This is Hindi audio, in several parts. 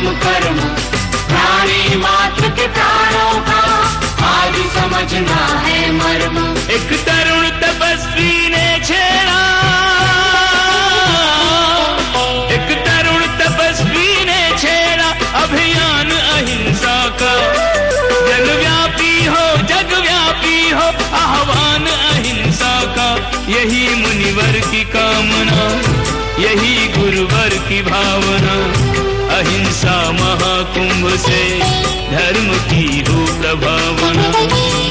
काम कर्म प्राणी मात्र के प्राणों का आज समझना है मर्म। एक तरुण तपस्वी ने छेड़ा, एक तरुण तपस्वी ने छेड़ा अभियान अहिंसा का। जगव्यापी हो जगव्यापी हो आह्वान अहिंसा का। यही मुनिवर की कामना, यही गुरुवर की भावना। अहिंसा महाकुंभ से धर्म की हो प्रभावना।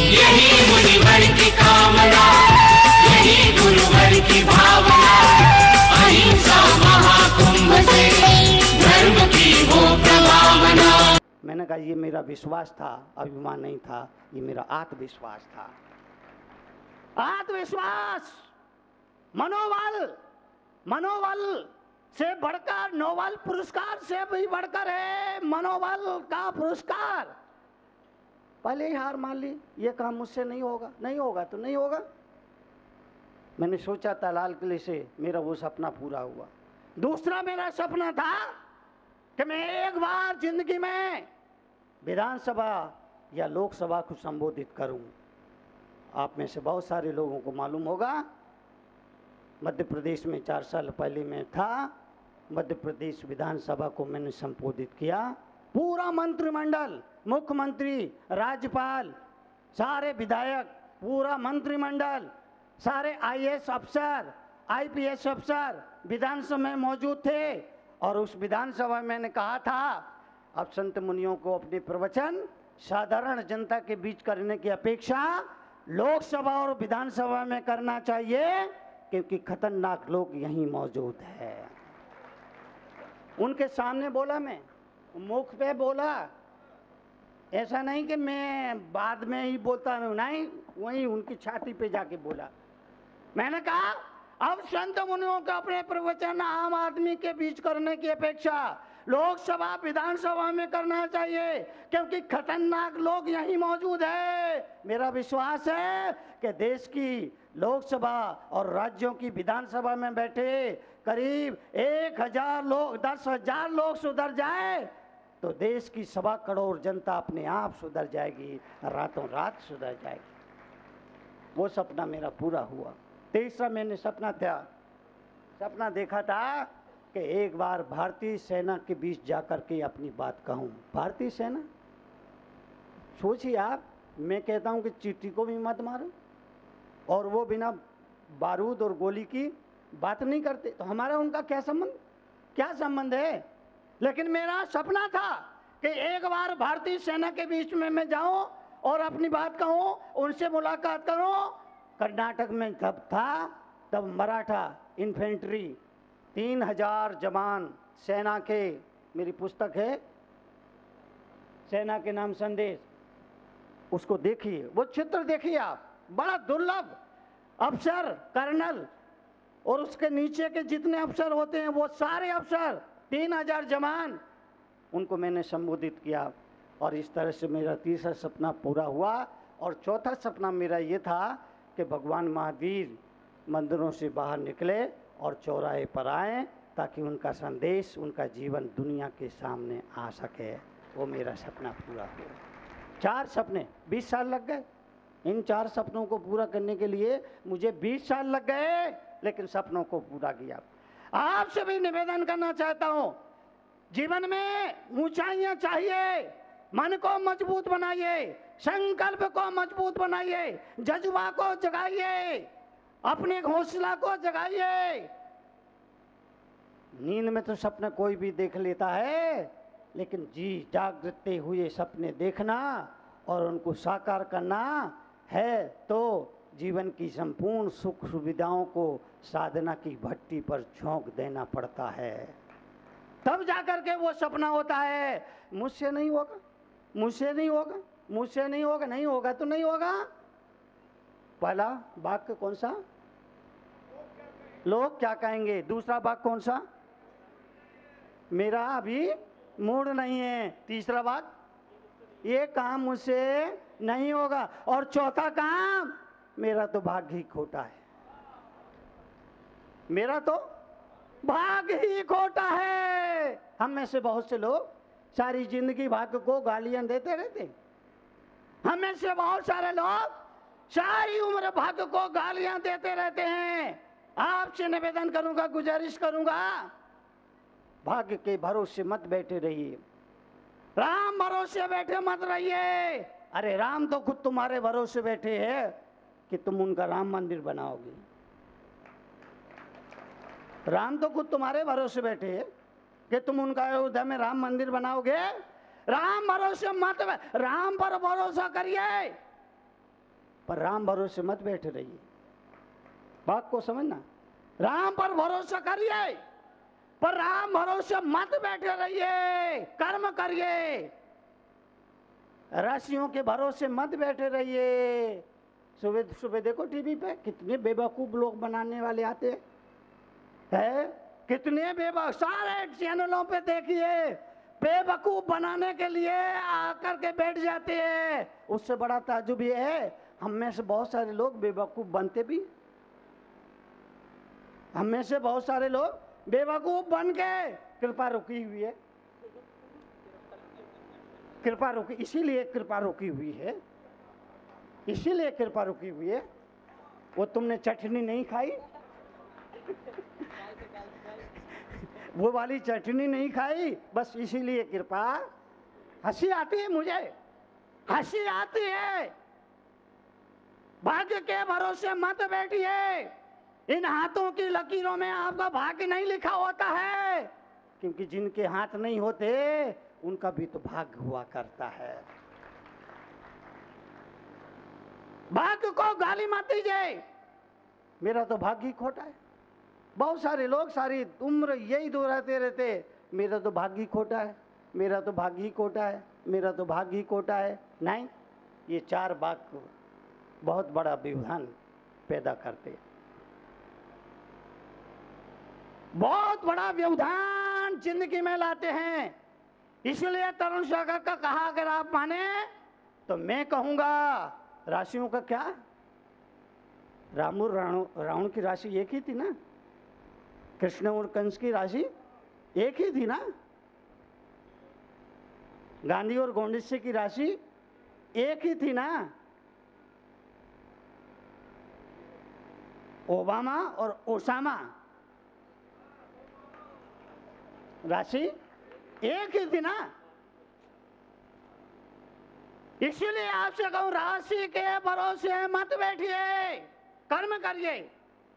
यही मुनिवर की कामना, यही गुरुवर की भावना। अहिंसा महाकुंभ से धर्म की हो प्रभावना। मैंने कहा ये मेरा विश्वास था, अभिमान नहीं था, ये मेरा आत्मविश्वास था। आत्मविश्वास, मनोबल, मनोबल से बढ़कर, नोबल पुरस्कार से भी बढ़कर है मनोबल का पुरस्कार। पहले ही हार मान ली, ये काम मुझसे नहीं होगा, नहीं होगा तो नहीं होगा। मैंने सोचा था लाल किले से मेरा वो सपना पूरा हुआ। दूसरा मेरा सपना था कि मैं एक बार जिंदगी में विधानसभा या लोकसभा को संबोधित करूं। आप में से बहुत सारे लोगों को मालूम होगा, मध्य प्रदेश में 4 साल पहले मैं था। मध्य प्रदेश विधानसभा को मैंने संबोधित किया। पूरा मंत्रिमंडल, मुख्यमंत्री, राज्यपाल, सारे विधायक, पूरा मंत्रिमंडल, सारे आईएएस अफसर, आईपीएस अफसर विधानसभा में मौजूद थे। और उस विधानसभा में मैंने कहा था, अब संत मुनियों को अपने प्रवचन साधारण जनता के बीच करने की अपेक्षा लोकसभा और विधानसभा में करना चाहिए, क्योंकि खतरनाक लोग यहीं मौजूद है। उनके सामने बोला, मैं मुख पे बोला, ऐसा नहीं कि मैं बाद में ही बोलता हूँ, नहीं, वहीं उनकी छाती पे जाके बोला। मैंने कहा अब संत मुनियों का अपने प्रवचन आम आदमी के बीच करने की अपेक्षा लोकसभा विधानसभा में करना चाहिए, क्योंकि खतरनाक लोग यहीं मौजूद है। मेरा विश्वास है कि देश की लोकसभा और राज्यों की विधानसभा में बैठे करीब 1000 लोग, 10,000 लोग सुधर जाए तो देश की 1.25 करोड़ जनता अपने आप सुधर जाएगी, रातों रात सुधर जाएगी। वो सपना मेरा पूरा हुआ। तीसरा मैंने सपना देखा था कि एक बार भारतीय सेना के बीच जाकर के अपनी बात कहूँ। भारतीय सेना, सोचिए आप, मैं कहता हूँ कि चींटी को भी मत मारो और वो बिना बारूद और गोली की बात नहीं करते, तो हमारा उनका क्या संबंध, क्या संबंध है। लेकिन मेरा सपना था कि एक बार भारतीय सेना के बीच में मैं जाऊं और अपनी बात कहूं, उनसे मुलाकात करूं। कर्नाटक में जब था तब मराठा इन्फेंट्री 3000 जवान सेना के, मेरी पुस्तक है सेना के नाम संदेश, उसको देखिए, वो चित्र देखिए आप, बड़ा दुर्लभ अफसर कर्नल और उसके नीचे के जितने अफसर होते हैं वो सारे अफसर, 3000 जवान, उनको मैंने संबोधित किया। और इस तरह से मेरा तीसरा सपना पूरा हुआ। और चौथा सपना मेरा ये था कि भगवान महावीर मंदिरों से बाहर निकले और चौराहे पर आए, ताकि उनका संदेश, उनका जीवन दुनिया के सामने आ सके। वो मेरा सपना पूरा हुआ। 4 सपने, 20 साल लग गए। इन 4 सपनों को पूरा करने के लिए मुझे 20 साल लग गए, लेकिन सपनों को पूरा किया। आपसे भी निवेदन करना चाहता हूँ, जीवन में ऊंचाइयां चाहिए, मन को मजबूत बनाइए, संकल्प को मजबूत बनाइए, जज्बा को जगाइए, अपने हौसला को जगाइए। नींद में तो सपना कोई भी देख लेता है, लेकिन जी जागते हुए सपने देखना और उनको साकार करना है तो जीवन की संपूर्ण सुख सुविधाओं को साधना की भट्टी पर झोंक देना पड़ता है, तब जाकर के वो सपना होता है। मुझसे नहीं होगा, मुझसे नहीं होगा, मुझसे नहीं होगा, नहीं होगा तो नहीं होगा। पहला वाक्य कौन सा, लोग क्या कहेंगे। दूसरा वाक्य कौन सा, मेरा अभी मूड नहीं है। तीसरा वाक्य, ये काम मुझसे नहीं होगा। और चौथा काम, मेरा तो भाग्य ही खोटा है, मेरा तो भाग्य ही खोटा है। हम में से बहुत से लोग सारी जिंदगी भाग्य को गालियां देते रहते। हमें से बहुत सारे लोग सारी उम्र भाग्य को गालियां देते रहते हैं। आपसे निवेदन करूंगा, गुजारिश करूंगा, भाग्य के भरोसे मत बैठे रहिए, राम भरोसे बैठे मत रहिए। अरे राम तो खुद तुम्हारे भरोसे बैठे हैं कि तुम उनका राम मंदिर बनाओगे। राम तो खुद तुम्हारे भरोसे बैठे हैं कि तुम उनका अयोध्या में राम मंदिर बनाओगे। राम भरोसे मत, राम पर भरोसा करिए, पर राम भरोसे मत बैठे रहिए। बात को समझना, राम पर भरोसा करिए पर राम भरोसे मत बैठे रहिए, कर्म करिए। राशियों के भरोसे मत बैठे रहिए। सुबह सुबह देखो टीवी पे कितने बेवकूफ लोग बनाने वाले आते हैं, कितने बेवकूफ, सारे चैनलों पे देखिए बेवकूफ बनाने के लिए आकर के बैठ जाते हैं। उससे बड़ा ताज्जुब ये है, हम में से बहुत सारे लोग बेवकूफ बनते भी, हम में से बहुत सारे लोग बेवकूफ बन के कृपा रुकी हुई है। कृपा रुकी, इसीलिए कृपा रुकी हुई है, इसीलिए कृपा रुकी हुई है। वो तुमने चटनी नहीं खाई, वो वाली चटनी नहीं खाई, बस इसीलिए कृपा। हंसी आती है मुझे, हंसी आती है। भाग्य के भरोसे मत बैठिए। इन हाथों की लकीरों में आपका भाग्य नहीं लिखा होता है, क्योंकि जिनके हाथ नहीं होते उनका भी तो भाग्य हुआ करता है। भाग्य को गाली मत दीजिए, मेरा तो भाग्य ही खोटा है। बहुत सारे लोग सारी उम्र यही दोहराते रहते, मेरा तो भाग्य ही खोटा है, मेरा तो भाग्य ही खोटा है, मेरा तो भाग्य ही खोटा है। नहीं, ये चार वाक्य बहुत बड़ा व्यवधान पैदा करते, बहुत बड़ा व्यवधान जिंदगी में लाते हैं। इसलिए तरुण सागर का कहा अगर आप माने तो मैं कहूंगा, राशियों का क्या, राम और रावण की राशि एक ही थी ना, कृष्ण और कंस की राशि एक ही थी ना, गांधी और गोंडसे की राशि एक ही थी ना, ओबामा और ओसामा राशि एक ही थी ना। इसीलिए आपसे कहूं, राशि के भरोसे मत बैठिए, कर्म करिए,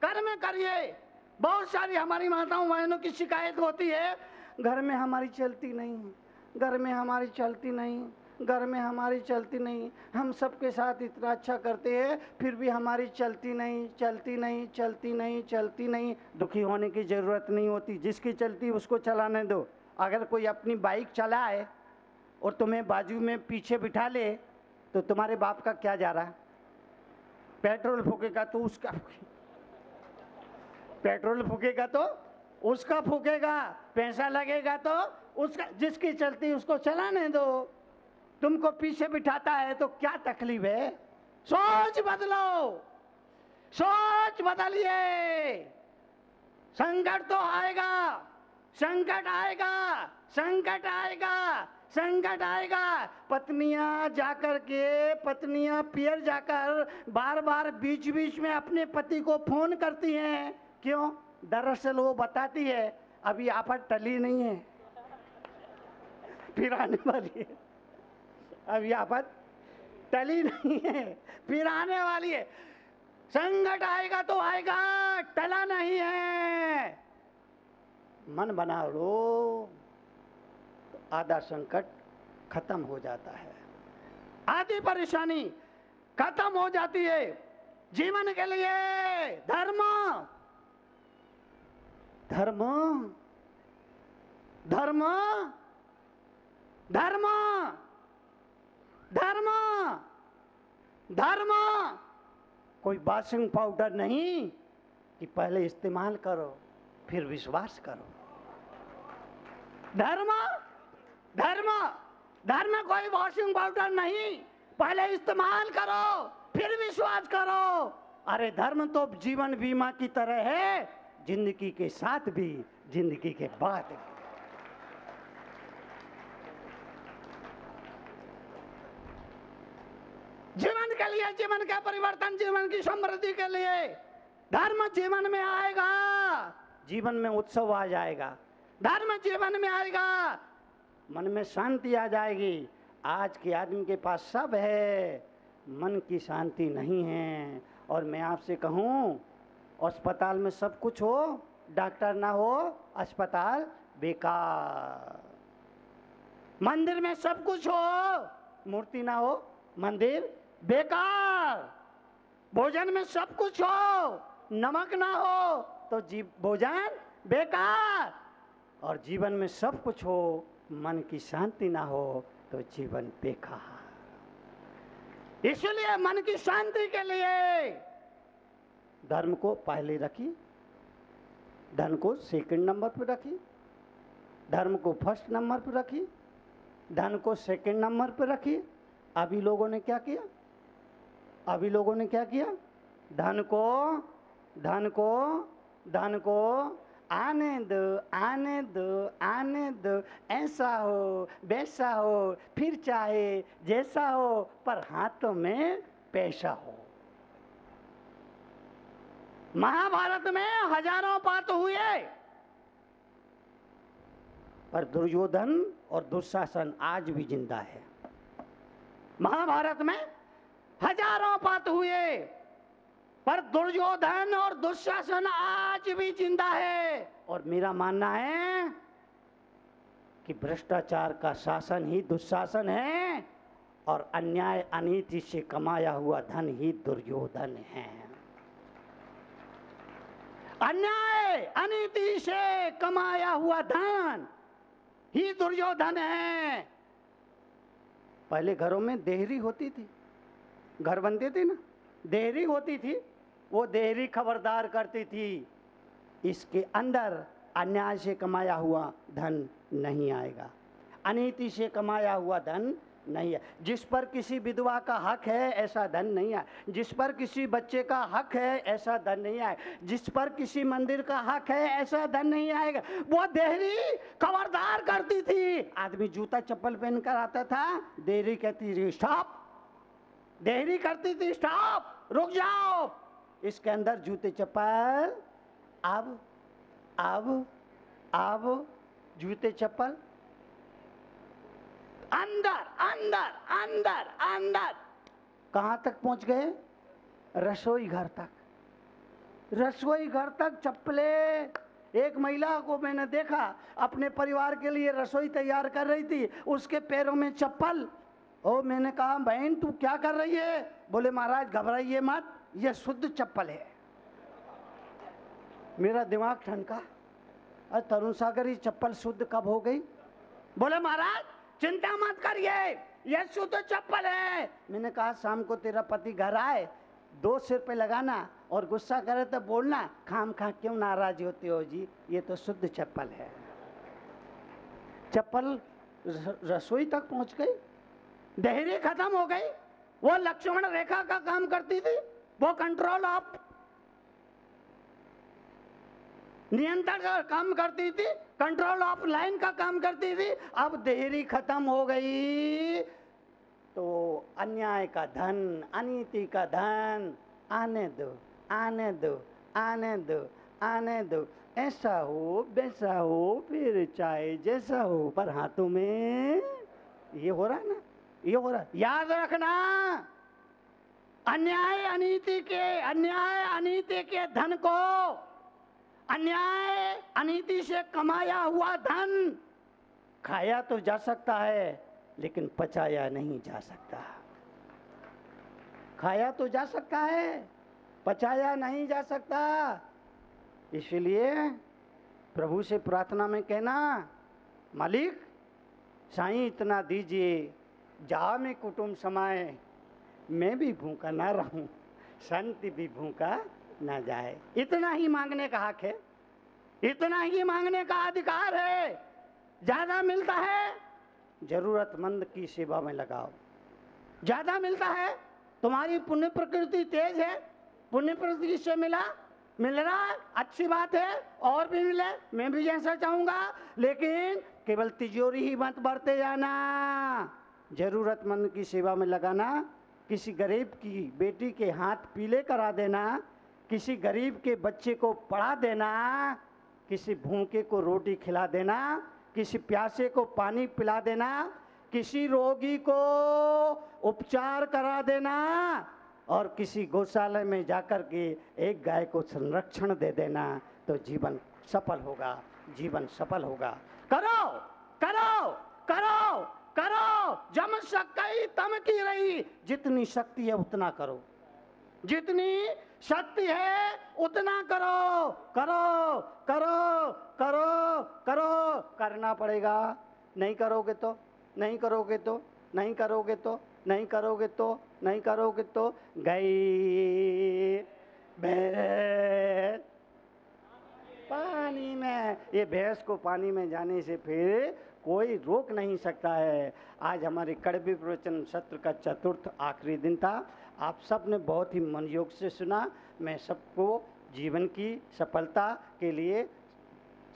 कर्म करिए। बहुत सारी हमारी माताओं बहनों की शिकायत होती है, घर में हमारी चलती नहीं, घर में हमारी चलती नहीं, घर में हमारी चलती नहीं, हम सबके साथ इतना अच्छा करते हैं फिर भी हमारी चलती नहीं, चलती नहीं, चलती नहीं, चलती नहीं। दुखी होने की ज़रूरत नहीं होती, जिसकी चलती उसको चलाने दो। अगर कोई अपनी बाइक चलाए और तुम्हें बाजू में पीछे बिठा ले तो तुम्हारे बाप का क्या जा रहा है? पेट्रोल फूकेगा तो उसका पेट्रोल फूकेगा तो उसका फूकेगा, पैसा लगेगा तो उसका, जिसकी चलती उसको चलाने दो। तुमको पीछे बिठाता है तो क्या तकलीफ है? सोच बदलो, सोच बदलिए। संकट तो आएगा, संकट आएगा, संकट आएगा, संकट आएगा। पत्नियां जाकर के, पत्नियां पियर जाकर बार बार बीच बीच में अपने पति को फोन करती हैं। क्यों? दरअसल वो बताती है अभी आफत टली नहीं है, फिर आने वाली है। अभी आफत टली नहीं है, फिर आने वाली है। संकट आएगा तो आएगा, टला नहीं है। मन बना लो तो आधा संकट खत्म हो जाता है, आधी परेशानी खत्म हो जाती है। जीवन के लिए धर्म, धर्म, धर्म, धर्म, धर्म, धर्म। कोई वॉशिंग पाउडर नहीं कि पहले इस्तेमाल करो फिर विश्वास करो। धर्म, धर्म, धर्म कोई वॉशिंग पाउडर नहीं, पहले इस्तेमाल करो फिर विश्वास करो। अरे धर्म तो जीवन बीमा की तरह है, जिंदगी के साथ भी, जिंदगी के बाद भी। जीवन के लिए, जीवन का परिवर्तन, जीवन की समृद्धि के लिए धर्म जीवन में आएगा, जीवन में उत्सव आ जाएगा। धर्म जीवन में आएगा, मन में शांति आ जाएगी। आज के आदमी के पास सब है, मन की शांति नहीं है। और मैं आपसे कहूँ, अस्पताल में सब कुछ हो, डॉक्टर ना हो, अस्पताल बेकार। मंदिर में सब कुछ हो, मूर्ति ना हो, मंदिर बेकार। भोजन में सब कुछ हो, नमक ना हो तो भोजन बेकार। और जीवन में सब कुछ हो, मन की शांति ना हो तो जीवन बेकार। इसलिए मन की शांति के लिए धर्म को पहले रखिए, धन को सेकंड नंबर पर रखिए, धर्म को फर्स्ट नंबर पर रखिए, धन को सेकंड नंबर पर रखिए। अभी लोगों ने क्या किया? अभी लोगों ने क्या किया? धन को आने दो, ऐसा हो वैसा हो, फिर चाहे जैसा हो, पर हाथों में पैसा हो। महाभारत में हजारों पात हुए, पर दुर्योधन और दुशासन आज भी जिंदा है। महाभारत में हजारों पात हुए, पर दुर्योधन और दुशासन आज भी जिंदा है। और मेरा मानना है कि भ्रष्टाचार का शासन ही दुशासन है, और अन्याय अनीति से कमाया हुआ धन ही दुर्योधन है। अन्याय अनीति से कमाया हुआ धन ही दुर्योधन है। पहले घरों में देहरी होती थी, घर बनते थे ना, देहरी होती थी। वो देहरी खबरदार करती थी, इसके अंदर अन्याय से कमाया हुआ धन नहीं आएगा, अनीति से कमाया हुआ धन नहीं है। जिस पर किसी विधवा का हक है ऐसा धन नहीं है, जिस पर किसी बच्चे का हक है ऐसा धन नहीं आए, जिस पर किसी मंदिर का हक है ऐसा धन नहीं आएगा। वो देहरी खबरदार करती थी। आदमी जूता चप्पल पहनकर आता था, देहरी कहती थी स्टॉप, देहरी करती थी स्टॉप, रुक जाओ, इसके अंदर जूते चप्पल, अब जूते चप्पल अंदर अंदर अंदर अंदर। कहां तक पहुंच गए? रसोई घर तक, रसोई घर तक चप्पले। एक महिला को मैंने देखा, अपने परिवार के लिए रसोई तैयार कर रही थी, उसके पैरों में चप्पल। ओ मैंने कहा बहन तू क्या कर रही है? बोले महाराज घबराइए मत, ये शुद्ध चप्पल है। मेरा दिमाग ठनका, अरे तरुण सागर ये चप्पल शुद्ध कब हो गई? बोले महाराज चिंता मत करिए, ये शुद्ध चप्पल है। मैंने कहा शाम को तेरा पति घर आए, 2 सिर पे लगाना और गुस्सा करे तो बोलना, खाम खा क्यों नाराज होते हो जी, ये तो शुद्ध चप्पल है। चप्पल रसोई तक पहुंच गई, देहरी खत्म हो गई। वो लक्ष्मण रेखा का काम करती थी, वो कंट्रोल ऑफ नियंत्रण का काम करती थी, कंट्रोल ऑफ लाइन का काम करती थी। अब देहरी खत्म हो गई तो अन्याय का धन, अनीति का धन आने दो, आने दो, आने दो, आने दो, ऐसा हो वैसा हो, फिर चाहे जैसा हो, पर हाथों में ये हो रहा है ना, ये हो रहा है। याद रखना, अन्याय अनीति के धन को, अन्याय अनीति से कमाया हुआ धन खाया तो जा सकता है लेकिन पचाया नहीं जा सकता। खाया तो जा सकता है, पचाया नहीं जा सकता। इसलिए प्रभु से प्रार्थना में कहना, मालिक साईं इतना दीजिए, जा में कुटुंब समाए, मैं भी भूखा ना रहूं, संत भी भूखा ना जाए। इतना ही मांगने का हक है, इतना ही मांगने का अधिकार है। ज्यादा मिलता है जरूरतमंद की सेवा में लगाओ, ज्यादा मिलता है, तुम्हारी पुण्य प्रकृति तेज है, पुण्य प्रकृति से मिल रहा है, अच्छी बात है, और भी मिले, मैं भी जैसा चाहूंगा, लेकिन केवल तिजोरी ही मत बढ़ते जाना, जरूरतमंद की सेवा में लगाना किसी गरीब की बेटी के हाथ पीले करा देना, किसी गरीब के बच्चे को पढ़ा देना, किसी भूखे को रोटी खिला देना, किसी प्यासे को पानी पिला देना, किसी रोगी को उपचार करा देना और किसी गौशाला में जाकर के एक गाय को संरक्षण दे देना, तो जीवन सफल होगा, जीवन सफल होगा। करो करो करो करो, जम सकई तम की रही, जितनी शक्ति है उतना करो, जितनी शक्ति है उतना करो, करो करो करो करो, करना पड़ेगा। नहीं करोगे तो नहीं करोगे तो नहीं करोगे तो नहीं करोगे तो नहीं करोगे तो गई भैंस पानी में, ये भैंस को पानी में जाने से फिर कोई रोक नहीं सकता है। आज हमारे कड़वे प्रवचन सत्र का चतुर्थ आखिरी दिन था। आप सब ने बहुत ही मनयोग से सुना। मैं सबको जीवन की सफलता के लिए,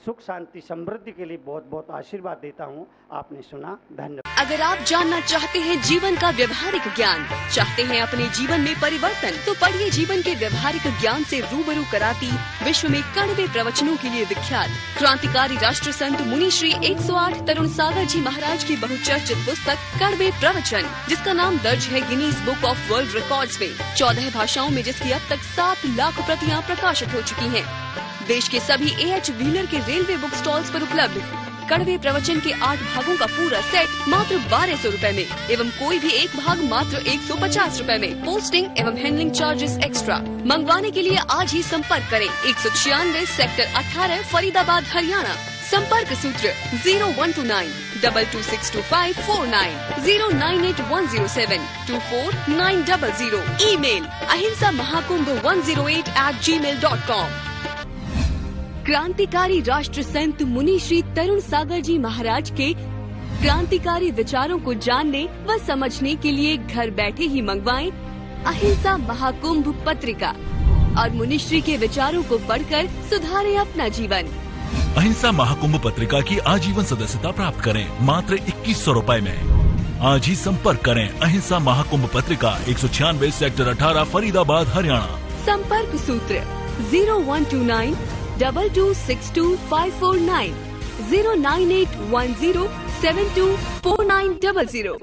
सुख शांति समृद्धि के लिए बहुत बहुत आशीर्वाद देता हूँ। आपने सुना, धन्यवाद। अगर आप जानना चाहते हैं जीवन का व्यवहारिक ज्ञान, चाहते हैं अपने जीवन में परिवर्तन, तो पढ़िए जीवन के व्यवहारिक ज्ञान से रूबरू कराती विश्व में कड़वे प्रवचनों के लिए विख्यात क्रांतिकारी राष्ट्र संत मुनि श्री 108 तरुण सागर जी महाराज की बहुचर्चित पुस्तक कड़वे प्रवचन, जिसका नाम दर्ज है Guinness book of world records में, 14 भाषाओं में, जिसकी अब तक 7 लाख प्रतियां प्रकाशित हो चुकी हैं। देश के सभी AH व्हीलर के रेलवे बुक स्टॉल्स पर उपलब्ध कड़वे प्रवचन के 8 भागों का पूरा सेट मात्र 1200 रुपए में, एवं कोई भी एक भाग मात्र 150 रुपए में, पोस्टिंग एवं हैंडलिंग चार्जेस एक्स्ट्रा। मंगवाने के लिए आज ही संपर्क करें 196 सेक्टर 18 फरीदाबाद हरियाणा। संपर्क सूत्र 0129 22625549 098107 24900। Email ahimsamahakumbh108@gmail.com। क्रांतिकारी राष्ट्र संत मुनि श्री तरुण सागर जी महाराज के क्रांतिकारी विचारों को जानने व समझने के लिए घर बैठे ही मंगवाएं अहिंसा महाकुंभ पत्रिका और मुनि श्री के विचारों को पढ़कर सुधारें अपना जीवन। अहिंसा महाकुंभ पत्रिका की आजीवन सदस्यता प्राप्त करें मात्र 2100 रुपए में। आज ही संपर्क करें अहिंसा महाकुंभ पत्रिका, 196 सेक्टर 18 फरीदाबाद हरियाणा। संपर्क सूत्र 0129 22625549 09810724900।